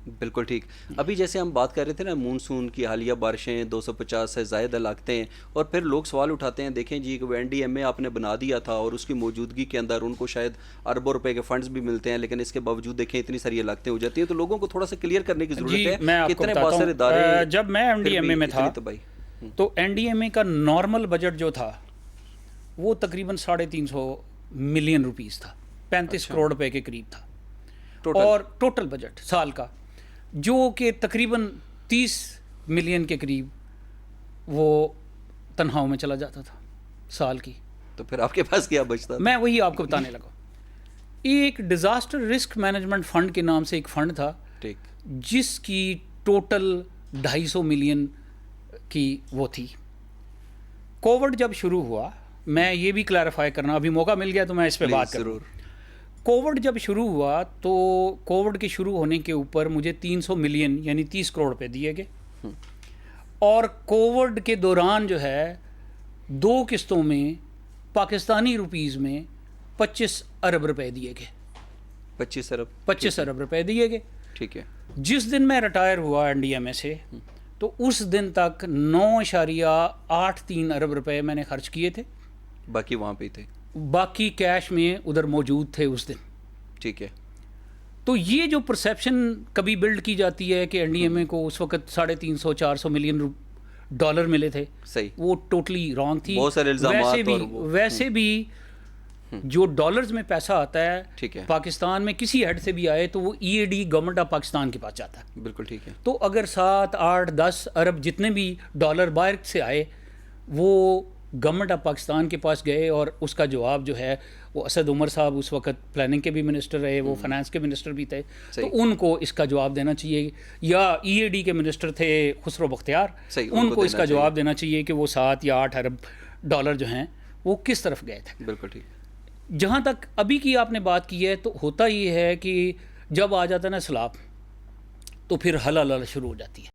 बिल्कुल ठीक। अभी जैसे हम बात कर रहे थे ना मानसून की हालिया बारिशें 250 से ज़ायद इलाकते हैं, और फिर लोग सवाल उठाते हैं, देखें जी वो एनडीएमए आपने बना दिया था और उसकी मौजूदगी के अंदर उनको शायद अरबों रुपए के फंड्स भी मिलते हैं, लेकिन इसके बावजूद देखें इतनी सारी इलाकतें हो जाती हैं। तो लोगों को थोड़ा सा क्लियर करने की जी ज़रूरत है मैं आपको कितने बताता बासर हूँ, इदारे जब मैं फिर भी एनडीएमए में था इतनी तबाही। तो एनडीएमए का नॉर्मल बजट जो था वो तकरीबन 350 मिलियन रुपीस था, 35 अच्छा। करोड़ रुपए के करीब था। टोटल। और टोटल बजट साल का जो कि तकरीबन 30 मिलियन के करीब वो तनख्वाहों में चला जाता था साल की। तो फिर आपके पास क्या बचता था? मैं वही आपको बताने लगा। एक डिज़ास्टर रिस्क मैनेजमेंट फ़ंड के नाम से एक फ़ंड था ठीक। जिसकी टोटल 250 मिलियन की वो थी। कोविड जब शुरू हुआ, मैं ये भी क्लैरिफाई करना, अभी मौका मिल गया तो मैं इस पे बात करूँ। ज़रूर। कोविड जब शुरू हुआ तो कोविड के शुरू होने के ऊपर मुझे 300 मिलियन यानी 30 करोड़ रुपए दिए गए, और कोविड के दौरान जो है 2 किस्तों में पाकिस्तानी रुपीज़ में 25 अरब रुपए दिए गए। 25 अरब। 25 अरब रुपए दिए गए। ठीक है। जिस दिन मैं रिटायर हुआ एनडीएमए से, तो उस दिन तक 9.83 अरब रुपए मैंने खर्च किए थे। बाकी वहाँ पे ही थे। बाकी कैश में उधर मौजूद थे उस दिन। ठीक है। तो ये जो परसेप्शन कभी बिल्ड की जाती है कि एनडीएमए को उस वक्त 350-400 मिलियन डॉलर मिले थे, सही। वो टोटली रॉन्ग थी। बहुत सारे इल्ज़ामात और वो। वैसे भी जो डॉलर्स में पैसा आता है ठीक है। पाकिस्तान में किसी हेड से भी आए तो वो ईएडी गवर्नमेंट ऑफ पाकिस्तान के पास जाता है। बिल्कुल ठीक है। तो अगर 7, 8, 10 अरब जितने भी डॉलर बाहर से आए वो गवर्नमेंट ऑफ पाकिस्तान के पास गए, और उसका जवाब जो है वो असद उमर साहब उस वक्त प्लानिंग के भी मिनिस्टर रहे, वो फाइनेंस के मिनिस्टर भी थे, तो उनको इसका जवाब देना चाहिए। या ईएडी के मिनिस्टर थे खुसरो बख्तियार, उनको इसका जवाब देना चाहिए कि वो 7 या 8 अरब डॉलर जो हैं वो किस तरफ गए थे। बिल्कुल ठीक। जहाँ तक अभी की आपने बात की है, तो होता ये है कि जब आ जाता है ना सैलाब तो फिर हल शुरू हो जाती है।